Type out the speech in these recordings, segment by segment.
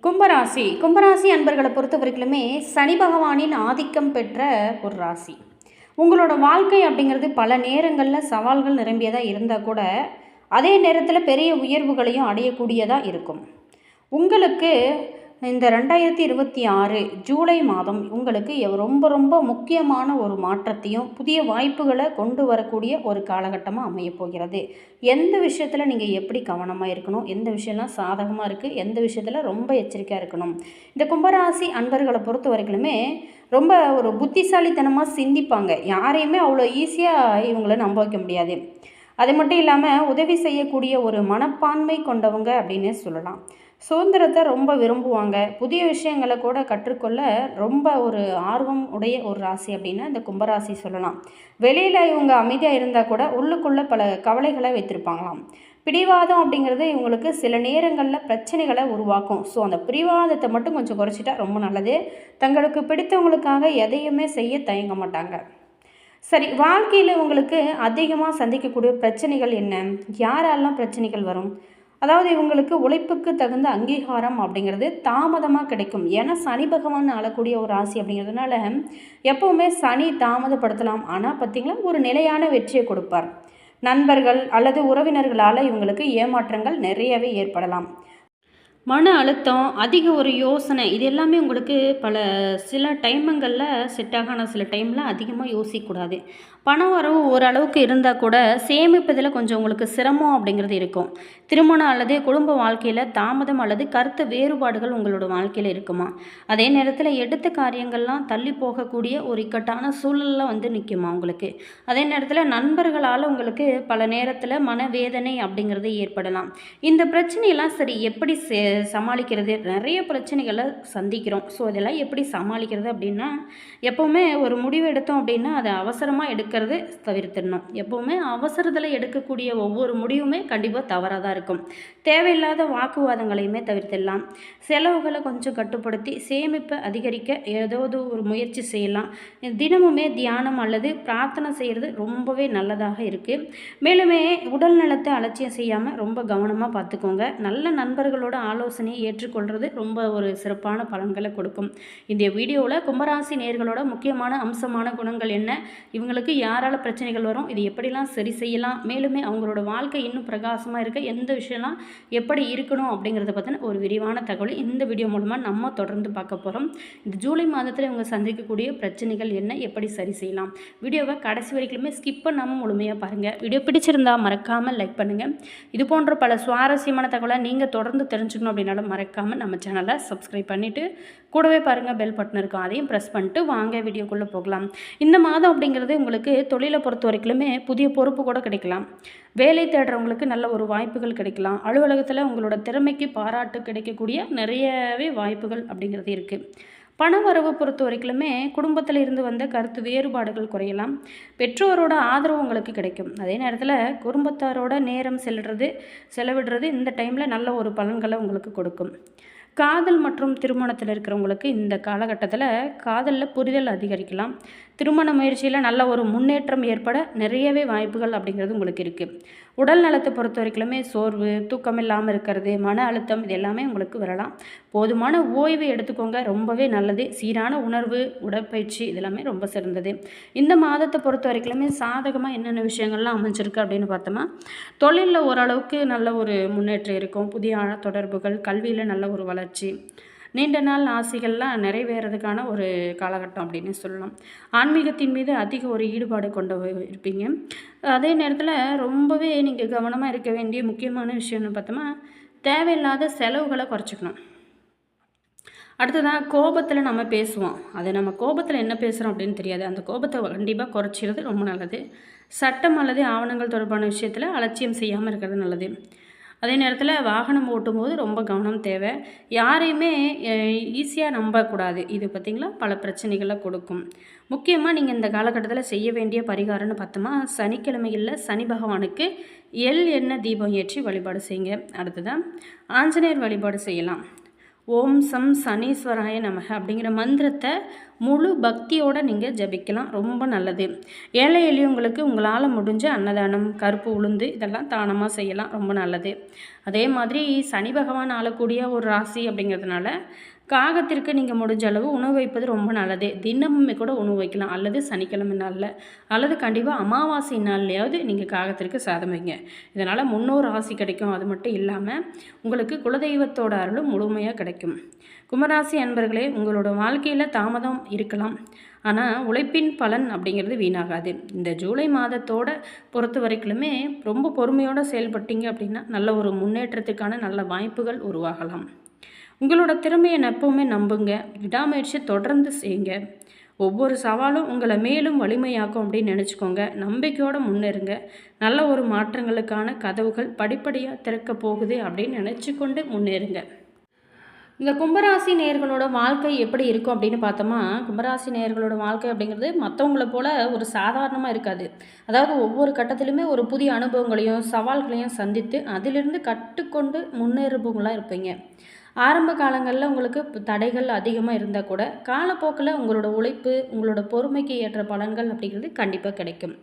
கும்பராசி அன்பர்களை பொறுத்த வரைக்குமே சனி பகவானின் ஆதிக்கம் பெற்ற ஒரு ராசி. உங்களோட வாழ்க்கை அப்படிங்கிறது பல நேரங்களில் சவால்கள் நிரம்பியதாக இருந்தால் கூட அதே நேரத்தில் பெரிய உயர்வுகளையும் அடையக்கூடியதாக இருக்கும். உங்களுக்கு இந்த 2026 ஜூலை மாதம் உங்களுக்கு ரொம்ப ரொம்ப முக்கியமான ஒரு மாற்றத்தையும் புதிய வாய்ப்புகளை கொண்டு வரக்கூடிய ஒரு காலகட்டமாக அமையப்போகிறது. எந்த விஷயத்தில் நீங்கள் எப்படி கவனமாக இருக்கணும், எந்த விஷயம்லாம் சாதகமாக இருக்குது, எந்த விஷயத்தில் ரொம்ப எச்சரிக்கையாக இருக்கணும். இந்த கும்பராசி அன்பர்களை பொறுத்த வரைக்குமே ரொம்ப ஒரு புத்திசாலித்தனமாக சிந்திப்பாங்க. யாரையுமே அவ்வளோ ஈஸியாக இவங்களை நம்ப வைக்க முடியாது. அது மட்டும் இல்லாமல் உதவி செய்யக்கூடிய ஒரு மனப்பான்மை கொண்டவங்க அப்படின்னே சொல்லலாம். சுதந்திரத்தை ரொம்ப விரும்புவாங்க. புதிய விஷயங்களை கூட கற்றுக்கொள்ள ரொம்ப ஒரு ஆர்வம் உடைய ஒரு ராசி அப்படின்னா இந்த கும்பராசி சொல்லலாம். வெளியில் இவங்க அமைதியாக இருந்தால் கூட உள்ளுக்குள்ளே பல கவலைகளை வைத்திருப்பாங்களாம். பிடிவாதம் அப்படிங்கிறது இவங்களுக்கு சில நேரங்களில் பிரச்சனைகளை உருவாக்கும். ஸோ அந்த பிடிவாதத்தை மட்டும் கொஞ்சம் குறைச்சிட்டா ரொம்ப நல்லது. தங்களுக்கு பிடித்தவங்களுக்காக எதையுமே செய்ய தயங்க மாட்டாங்க. சரி, வாழ்க்கையில் உங்களுக்கு அதிகமாக சந்திக்கக்கூடிய பிரச்சனைகள் என்ன? யாரெல்லாம் பிரச்சனைகள் வரும்? அதாவது இவங்களுக்கு உழைப்புக்கு தகுந்த அங்கீகாரம் அப்படிங்கிறது தாமதமாக கிடைக்கும். ஏன்னா சனி பகவான் ஆளக்கூடிய ஒரு ராசி அப்படிங்கிறதுனால எப்போவுமே சனி தாமதப்படுத்தலாம். ஆனால் பார்த்திங்களா ஒரு நிலையான வெற்றியை கொடுப்பார். நண்பர்கள் அல்லது உறவினர்களால் இவங்களுக்கு ஏமாற்றங்கள் நிறையவே ஏற்படலாம். மன அழுத்தம், அதிக ஒரு யோசனை, இது எல்லாமே உங்களுக்கு சில டைமுங்களில் செட் ஆகும். ஆனால் சில டைமில் அதிகமாக யோசிக்கக்கூடாது. பணம் வரவு ஓரளவுக்கு இருந்தால் கூட சேமிப்பதில் கொஞ்சம் உங்களுக்கு சிரமம் அப்படிங்கிறது இருக்கும். திருமணம் அல்லது குடும்ப வாழ்க்கையில் தாமதம் அல்லது கருத்து வேறுபாடுகள் உங்களோட வாழ்க்கையில் இருக்குமா? அதே நேரத்தில் எடுத்த காரியங்கள்லாம் தள்ளி போகக்கூடிய ஒரு இக்கட்டான சூழலில் நிற்குமா உங்களுக்கு? அதே நேரத்தில் நண்பர்களால் உங்களுக்கு பல நேரத்தில் மனவேதனை அப்படிங்கிறது ஏற்படலாம். இந்த பிரச்சனையெல்லாம் சரி எப்படி சமாளிக்கிறது? நிறைய பிரச்சனைகளை சந்திக்கிறோம். ஸோ இதெல்லாம் எப்படி சமாளிக்கிறது அப்படின்னா, எப்போவுமே ஒரு முடிவு எடுத்தோம் அப்படின்னா அதை அவசரமாக எடுக்கிறது தவிர்த்திடணும். எப்போவுமே அவசரத்தில் எடுக்கக்கூடிய ஒவ்வொரு முடிவுமே கண்டிப்பாக தவறாக தான் இருக்கும். தேவையில்லாத வாக்குவாதங்களையுமே தவிர்த்திடலாம். செலவுகளை கொஞ்சம் கட்டுப்படுத்தி சேமிப்பை அதிகரிக்க ஏதாவது ஒரு முயற்சி செய்யலாம். தினமுமே தியானம் அல்லது பிரார்த்தனை செய்கிறது ரொம்பவே நல்லதாக இருக்குது. மேலுமே உடல் நலத்தை அலட்சியம் செய்யாமல் ரொம்ப கவனமாக பார்த்துக்கோங்க. நல்ல நண்பர்களோட ஆலோசனையை ஏற்றுக்கொள்வது ரொம்ப ஒரு சிறப்பான பலன்களை கொடுக்கும். இந்த வீடியோவில் கும்பராசி நேயர்களோட முக்கியமான அம்சமான குணங்கள் என்ன, இவங்களுக்கு யாரால் பிரச்சனைகள் வரும், இது எப்படிலாம் சரி செய்யலாம், மேலுமே அவங்களோட வாழ்க்கை இன்னும் பிரகாசமாக இருக்க எந்த விஷயம்லாம் எப்படி இருக்கணும் அப்படிங்கிறத பற்றின ஒரு விரிவான தகவல் இந்த வீடியோ மூலமாக நம்ம தொடர்ந்து பார்க்க போகிறோம். இந்த ஜூலை மாதத்தில் இவங்க சந்திக்கக்கூடிய பிரச்சனைகள் என்ன, எப்படி சரி செய்யலாம். வீடியோவை கடைசி வரைக்குமே ஸ்கிப் பண்ணாமல் முழுமையாக பாருங்கள். வீடியோ பிடிச்சிருந்தால் மறக்காமல் லைக் பண்ணுங்கள். இது போன்ற பல சுவாரஸ்யமான தகவலை நீங்கள் தொடர்ந்து தெரிஞ்சுக்கணும் அப்படின்னாலும் மறக்காமல் நம்ம சேனலை சப்ஸ்கிரைப் பண்ணிவிட்டு கூடவே பாருங்கள் பெல் பட்டன் இருக்கும், அதையும் ப்ரெஸ் பண்ணிட்டு வாங்க வீடியோக்குள்ளே போகலாம். இந்த மாதம் அப்படிங்கிறது உங்களுக்கு தொழிலை பொறுத்த வரைக்குமே புதிய பொறுப்பு கூட கிடைக்கலாம். வேலை தேடுறவங்களுக்கு நல்ல ஒரு வாய்ப்புகள் கிடைக்கலாம். அலுவலகத்தில் உங்களோட திறமைக்கு பாராட்டு கிடைக்கக்கூடிய நிறையவே வாய்ப்புகள் அப்படிங்கிறது இருக்குது. பண வரவு பொறுத்த வரைக்குமே குடும்பத்தில் இருந்து வந்த கருத்து வேறுபாடுகள் குறையலாம். பெற்றோரோட ஆதரவு உங்களுக்கு கிடைக்கும். அதே நேரத்தில் குடும்பத்தாரோட நேரம் செலவிடுறது இந்த டைமில் நல்ல ஒரு பலன்களை உங்களுக்கு கொடுக்கும். காதல் மற்றும் திருமணத்தில் இருக்கிறவங்களுக்கு இந்த காலகட்டத்தில் காதலில் புரிதல் அதிகரிக்கலாம். திருமண முயற்சியில் நல்ல ஒரு முன்னேற்றம் ஏற்பட நிறையவே வாய்ப்புகள் அப்படிங்கிறது உங்களுக்கு இருக்குது. உடல் நலத்தை பொறுத்த வரைக்குமே சோர்வு, தூக்கம் இல்லாமல் இருக்கிறது, மன அழுத்தம், இது எல்லாமே உங்களுக்கு வரலாம். போதுமான ஓய்வு எடுத்துக்கோங்க, ரொம்பவே நல்லது. சீரான உணர்வு, உடற்பயிற்சி, இதெல்லாமே ரொம்ப சிறந்தது. இந்த மாதத்தை பொறுத்த வரைக்குமே சாதகமாக என்னென்ன விஷயங்கள்லாம் அமைஞ்சிருக்கு அப்படின்னு பார்த்தோம்னா, தொழிலில் ஓரளவுக்கு நல்ல ஒரு முன்னேற்றம் இருக்கும். புதிய தொடர்புகள், கல்வியில் நல்ல ஒரு வளர்ச்சி, நீண்ட நாள் ஆசைகள்லாம் நிறைவேறதுக்கான ஒரு காலகட்டம் அப்படின்னு சொல்லலாம். ஆன்மீகத்தின் மீது அதிக ஒரு ஈடுபாடு இருப்பீங்க. அதே நேரத்தில் ரொம்பவே நீங்கள் கவனமாக இருக்க வேண்டிய முக்கியமான விஷயம்னு பார்த்தோம்னா, தேவையில்லாத செலவுகளை குறைச்சிக்கணும். அடுத்ததான் கோபத்தில் நம்ம பேசுவோம். அது நம்ம கோபத்தில் என்ன பேசுகிறோம் அப்படின்னு தெரியாது. அந்த கோபத்தை கண்டிப்பாக குறைச்சிறது ரொம்ப நல்லது. சட்டம் அல்லது ஆவணங்கள் தொடர்பான விஷயத்தில் அலட்சியம் செய்யாமல் இருக்கிறது நல்லது. அதே நேரத்தில் வாகனம் ஓட்டும்போது ரொம்ப கவனம் தேவை. யாரையுமே ஈஸியாக நம்பக்கூடாது. இது பார்த்திங்களா பல பிரச்சனைகளை கொடுக்கும். முக்கியமாக நீங்கள் இந்த காலகட்டத்தில் செய்ய வேண்டிய பரிகாரம்னு பார்த்தோமா, சனிக்கிழமைகளில் சனி பகவானுக்கு எண்ணெய் தீபம் ஏற்றி வழிபாடு செய்யுங்க. அடுத்ததான் ஆஞ்சநேயர் வழிபாடு செய்யலாம். ஓம் சம் சனீஸ்வராய நமக அப்படிங்கிற மந்திரத்தை முழு பக்தியோடு நீங்கள் ஜபிக்கலாம், ரொம்ப நல்லது. ஏழை எளியவங்களுக்கு உங்களால் முடிஞ்ச அன்னதானம், கருப்பு உளுந்து இதெல்லாம் தானமாக செய்யலாம், ரொம்ப நல்லது. அதே மாதிரி சனி பகவான் ஆளக்கூடிய ஒரு ராசி அப்படிங்கிறதுனால காகத்திற்கு நீங்கள் முடிஞ்ச அளவு உணவு வைப்பது ரொம்ப நல்லது. தினமுமே கூட உணவு வைக்கலாம், அல்லது சனிக்கிழமை நாளில் அல்லது கண்டிப்பாக அமாவாசை நாள்லையாவது நீங்கள் காகத்திற்கு சாதம் வைங்க. இதனால் முன்னோர் ஆசி கிடைக்கும். அது மட்டும் இல்லாமல் உங்களுக்கு குலதெய்வத்தோட அருளும் முழுமையாக கிடைக்கும். கும்பராசி அன்பர்களே, உங்களோட வாழ்க்கையில் தாமதம் இருக்கலாம், ஆனால் உழைப்பின் பலன் அப்படிங்கிறது வீணாகாது. இந்த ஜூலை மாதத்தோட பொறுத்த வரைக்குமே ரொம்ப பொறுமையோடு செயல்பட்டீங்க அப்படின்னா நல்ல ஒரு முன்னேற்றத்துக்கான நல்ல வாய்ப்புகள் உருவாகலாம். உங்களோட திறமையை எப்பவுமே நம்புங்க, விடாமுயற்சி தொடர்ந்து செய்யுங்க. ஒவ்வொரு சவாலும் உங்களை மேலும் வலிமையாக்கும் அப்படின்னு நினச்சிக்கோங்க. நம்பிக்கையோடு முன்னேறுங்க. நல்ல ஒரு மாற்றங்களுக்கான கதவுகள் படிப்படியாக திறக்க போகுது அப்படின்னு நினச்சிக்கொண்டு முன்னேறுங்க. இந்த கும்பராசி நேயர்களோட வாழ்க்கை எப்படி இருக்கும் அப்படின்னு பார்த்தோமா, கும்பராசி நேயர்களோட வாழ்க்கை அப்படிங்கிறது மற்றவங்களை போல் ஒரு சாதாரணமாக இருக்காது. அதாவது ஒவ்வொரு கட்டத்திலுமே ஒரு புதிய அனுபவங்களையும் சவால்களையும் சந்தித்து அதிலிருந்து கற்றுக்கொண்டு முன்னேறுபவங்களாக இருப்பீங்க. ஆரம்ப காலங்களில் உங்களுக்கு தடைகள் அதிகமாக இருந்தால் கூட காலப்போக்கில் உங்களோட உழைப்பு, உங்களோட பொறுமைக்கு ஏற்ற பலன்கள் அப்படிங்கிறது கண்டிப்பாக கிடைக்கும்.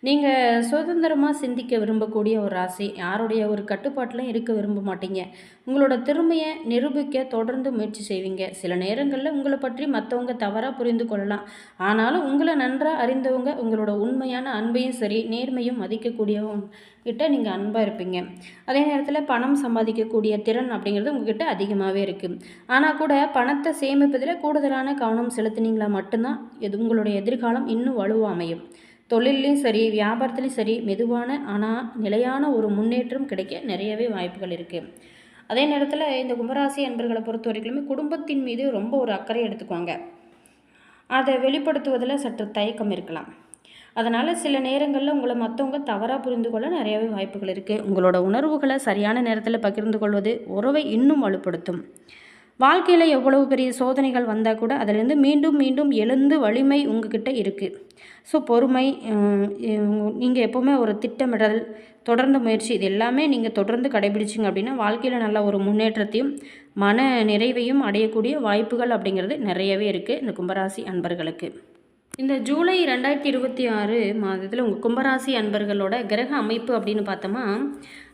நீங்கள் சுதந்திரமாக சிந்திக்க விரும்பக்கூடிய ஒரு ராசி, யாருடைய ஒரு கட்டுப்பாட்டிலும் இருக்க விரும்ப மாட்டீங்க. உங்களோட திறமையை நிரூபிக்க தொடர்ந்து முயற்சி செய்வீங்க. சில நேரங்களில் உங்களை பற்றி மற்றவங்க தவறாக புரிந்து கொள்ளலாம், ஆனாலும் உங்களை நன்றாக அறிந்தவங்க உங்களோட உண்மையான அன்பையும் சரி நேர்மையும் மதிக்கக்கூடியவங்க கிட்ட நீங்கள் அன்பாக இருப்பீங்க. அதே நேரத்தில் பணம் சம்பாதிக்கக்கூடிய திறன் அப்படிங்கிறது உங்ககிட்ட அதிகமாகவே இருக்குது. ஆனால் கூட பணத்தை சேமிப்பதில் கூடுதலான கவனம் செலுத்தினீங்களா மட்டும்தான் உங்களுடைய எதிர்காலம் இன்னும் வலுவாக அமையும். தொழிலையும் சரி வியாபாரத்துலேயும் சரி மெதுவான ஆனால் நிலையான ஒரு முன்னேற்றம் கிடைக்க நிறையவே வாய்ப்புகள் இருக்குது. அதே நேரத்தில் இந்த கும்பராசி அன்பர்களை பொறுத்த வரைக்குமே குடும்பத்தின் மீது ரொம்ப ஒரு அக்கறை எடுத்துக்குவாங்க. அதை வெளிப்படுத்துவதில் சற்று தயக்கம் இருக்கலாம். அதனால் சில நேரங்களில் உங்களை மற்றவங்க தவறாக புரிந்து கொள்ள நிறையாவே வாய்ப்புகள் இருக்குது. உங்களோட உணர்வுகளை சரியான நேரத்தில் பகிர்ந்து கொள்வது உறவை இன்னும் வலுப்படுத்தும். வாழ்க்கையில் எவ்வளவு பெரிய சோதனைகள் வந்தால் கூட அதிலேருந்து மீண்டும் மீண்டும் எழுந்து வலிமை உங்ககிட்ட இருக்குது. ஸோ பொறுமை, நீங்கள் எப்போவுமே ஒரு திட்டமிடல், தொடர்ந்து முயற்சி, இது எல்லாமே நீங்கள் தொடர்ந்து கடைபிடிச்சிங்க அப்படின்னா வாழ்க்கையில் நல்ல ஒரு முன்னேற்றத்தையும் மன நிறைவையும் அடையக்கூடிய வாய்ப்புகள் அப்படிங்கிறது நிறையவே இருக்குது இந்த கும்பராசி அன்பர்களுக்கு. இந்த ஜூலை 2026 மாதத்தில் உங்கள் கும்பராசி அன்பர்களோட கிரக அமைப்பு அப்படின்னு பார்த்தோமா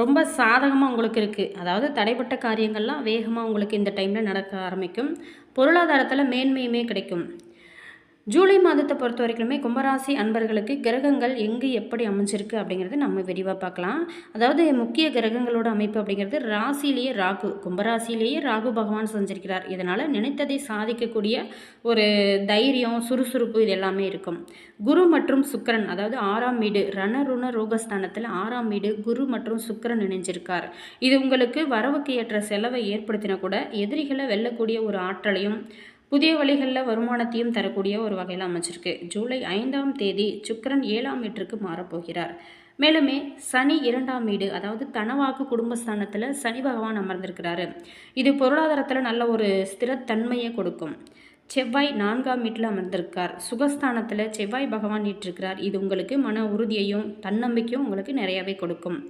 ரொம்ப சாதகமாக உங்களுக்கு இருக்குது. அதாவது தடைப்பட்ட காரியங்கள்லாம் வேகமாக உங்களுக்கு இந்த டைமில் நடக்க ஆரம்பிக்கும். பொருளாதாரத்தில் மேன்மையுமே கிடைக்கும். ஜூலை மாதத்தை பொறுத்த வரைக்குமே கும்பராசி அன்பர்களுக்கு கிரகங்கள் எங்கே எப்படி அமைஞ்சிருக்கு அப்படிங்கிறது நம்ம விரிவாக பார்க்கலாம். அதாவது முக்கிய கிரகங்களோட அமைப்பு அப்படிங்கிறது ராசிலேயே ராகு, கும்பராசிலேயே ராகு பகவான் செஞ்சிருக்கிறார். இதனால் நினைத்ததை சாதிக்கக்கூடிய ஒரு தைரியம், சுறுசுறுப்பு இது எல்லாமே இருக்கும். குரு மற்றும் சுக்கிரன், அதாவது 6ஆம் வீடு ரணருண ரோகஸ்தானத்தில் 6ஆம் வீடு குரு மற்றும் சுக்கிரன் இணைஞ்சிருக்கார். இது உங்களுக்கு வரவுக்கு ஏற்ற செலவை ஏற்படுத்தினா கூட எதிரிகளை வெல்லக்கூடிய ஒரு ஆற்றலையும் புதிய வழிகளில் வருமானத்தையும் தரக்கூடிய ஒரு வகையில் அமைச்சிருக்கு. ஜூலை 5ஆம் தேதி சுக்கிரன் 7ஆம் வீட்டிற்கு மாறப்போகிறார். மேலுமே சனி 2ஆம் வீடு, அதாவது தனவாக்கு குடும்பஸ்தானத்தில் சனி பகவான் அமர்ந்திருக்கிறாரு. இது பொருளாதாரத்தில் நல்ல ஒரு ஸ்திரத்தன்மையை கொடுக்கும். செவ்வாய் 4ஆம் வீட்டில் அமர்ந்திருக்கார். சுகஸ்தானத்தில் செவ்வாய் பகவான் வீற்றிருக்கிறார். இது உங்களுக்கு மன உறுதியையும் தன்னம்பிக்கையும் உங்களுக்கு நிறையாவே கொடுக்கும்.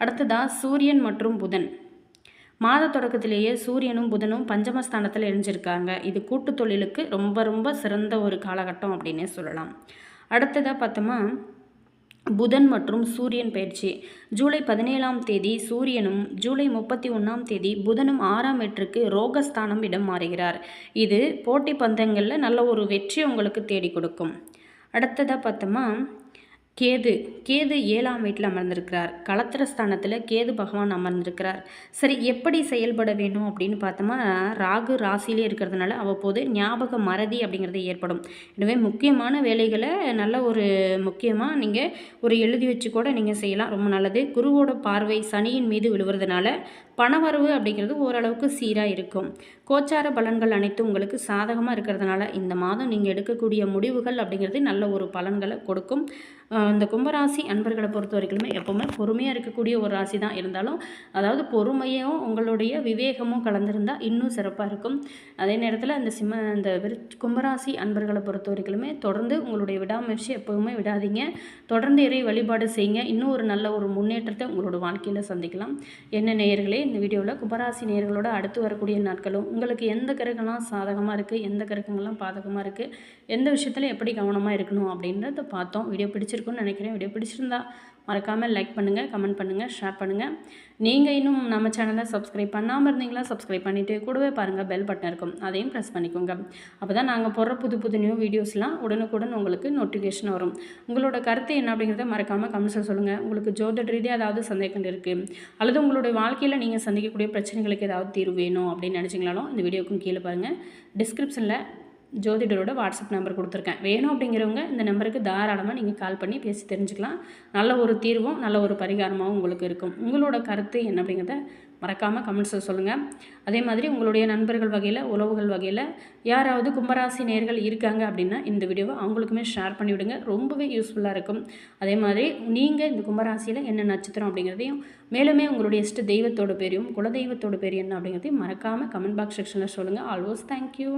அடுத்ததாக சூரியன் மற்றும் புதன், மாத தொடக்கத்திலேயே சூரியனும் புதனும் பஞ்சமஸ்தானத்தில் இணைஞ்சிருக்காங்க. இது கூட்டு தொழிலுக்கு ரொம்ப ரொம்ப சிறந்த ஒரு காலகட்டம் அப்படின்னே சொல்லலாம். அடுத்ததாக பார்த்தோமா புதன் மற்றும் சூரியன் பயிற்சி ஜூலை 17ஆம் தேதி சூரியனும் ஜூலை 31ஆம் தேதி புதனும் 6ஆம் வீட்டிற்கு ரோகஸ்தானம் இடம் மாறுகிறார். இது போட்டி பந்தயங்களில் நல்ல ஒரு வெற்றி உங்களுக்கு தேடி கொடுக்கும். அடுத்ததாக பார்த்தோமா கேது 7ஆம் வீட்டில் அமர்ந்திருக்கிறார். களத்திரஸ்தானத்தில் கேது பகவான் அமர்ந்திருக்கிறார். சரி, எப்படி செயல்பட வேணும் அப்படின்னு பார்த்தோமா ராகு ராசியிலே இருக்கிறதுனால அவ்வப்போது ஞாபக மறதி அப்படிங்கிறது ஏற்படும். எனவே முக்கியமான வேலைகளை நல்ல ஒரு முக்கியமாக நீங்கள் ஒரு எழுதி வச்சு கூட நீங்கள் செய்யலாம், ரொம்ப நல்லது. குருவோட பார்வை சனியின் மீது விழுவுறதுனால பணவரவு அப்படிங்கிறது ஓரளவுக்கு சீராக இருக்கும். கோச்சார பலன்கள் அனைத்தும் உங்களுக்கு சாதகமாக இருக்கிறதுனால இந்த மாதம் நீங்கள் எடுக்கக்கூடிய முடிவுகள் அப்படிங்கிறது நல்ல ஒரு பலன்களை கொடுக்கும். இந்த கும்பராசி அன்பர்களை பொறுத்த வரைக்குமே எப்போவுமே பொறுமையாக இருக்கக்கூடிய ஒரு ராசி தான். இருந்தாலும் அதாவது பொறுமையும் உங்களுடைய விவேகமும் கலந்துருந்தால் இன்னும் சிறப்பாக இருக்கும். அதே நேரத்தில் இந்த கும்பராசி அன்பர்களை பொறுத்த வரைக்குமே தொடர்ந்து உங்களுடைய விடாமுயற்சி எப்போவுமே விடாதீங்க. தொடர்ந்து இறை வழிபாடு செய்யுங்க. இன்னும் ஒரு நல்ல ஒரு முன்னேற்றத்தை உங்களோட வாழ்க்கையில் சந்திக்கலாம். என்ன நேயர்களே, இந்த வீடியோவில் கும்பராசி நேயர்களோட அடுத்து வரக்கூடிய நாட்களும் உங்களுக்கு எந்த கிரகம்லாம் சாதகமாக இருக்குது, எந்த கிரகங்கள்லாம் பாதகமாக இருக்குது, எந்த விஷயத்தில் எப்படி கவனமாக இருக்கணும் அப்படின்றத பார்த்தோம். வீடியோ பிடிச்சிருக்குன்னு நினைக்கிறேன். வீடியோ பிடிச்சிருந்தா மறக்காமல் லைக் பண்ணுங்கள், கமெண்ட் பண்ணுங்கள், ஷேர் பண்ணுங்கள். நீங்கள் இன்னும் நம்ம சேனலை சப்ஸ்கிரைப் பண்ணாமல் இருந்தீங்களா சப்ஸ்கிரைப் பண்ணிவிட்டு கூடவே பாருங்கள் பெல் பட்டன் இருக்கும், அதையும் ப்ரெஸ் பண்ணிக்கோங்க. அப்போ தான் நாங்கள் போடுற புது புது நியூ வீடியோஸ்லாம் உடனுக்குடன் உங்களுக்கு நோட்டிஃபிகேஷன் வரும். உங்களோட கருத்து என்ன அப்படிங்கிறத மறக்காமல் கமெண்ட்ஸில் சொல்லுங்கள். உங்களுக்கு ஜோதிட ரீதியாக ஏதாவது சந்தேகம் இருக்குது அல்லது உங்களுடைய வாழ்க்கையில் நீங்கள் சந்திக்கக்கூடிய பிரச்சனைகளுக்கு ஏதாவது தீர்வு வேணும் அப்படின்னு நினச்சிங்களாலும் இந்த வீடியோக்கும் கீழே பாருங்கள். டிஸ்கிரிப்ஷனில் ஜோதிடரோட வாட்ஸ்அப் நம்பர் கொடுத்துருக்கேன். வேணும் அப்படிங்கிறவங்க இந்த நம்பருக்கு தாராளமாக நீங்கள் கால் பண்ணி பேசி தெரிஞ்சுக்கலாம். நல்ல ஒரு தீர்வும் நல்ல ஒரு பரிகாரமாகவும் உங்களுக்கு இருக்கும். உங்களோட கருத்து என்ன அப்படிங்கிறத மறக்காமல் கமெண்ட்ஸில் சொல்லுங்கள். அதே மாதிரி உங்களுடைய நண்பர்கள் வகையில், உறவுகள் வகையில் யாராவது கும்பராசி நேயர்கள் இருக்காங்க அப்படின்னா இந்த வீடியோவை அவங்களுக்குமே ஷேர் பண்ணிவிடுங்க. ரொம்பவே யூஸ்ஃபுல்லாக இருக்கும். அதே மாதிரி நீங்கள் இந்த கும்பராசியில் என்ன நட்சத்திரம் அப்படிங்கிறதையும் மேலுமே உங்களுடைய இஷ்ட தெய்வத்தோட பேரையும் குலதெய்வத்தோட பேர் என்ன அப்படிங்கிறதையும் மறக்காமல் கமெண்ட் பாக்ஸ் செக்ஷனில் சொல்லுங்கள். Always thank you.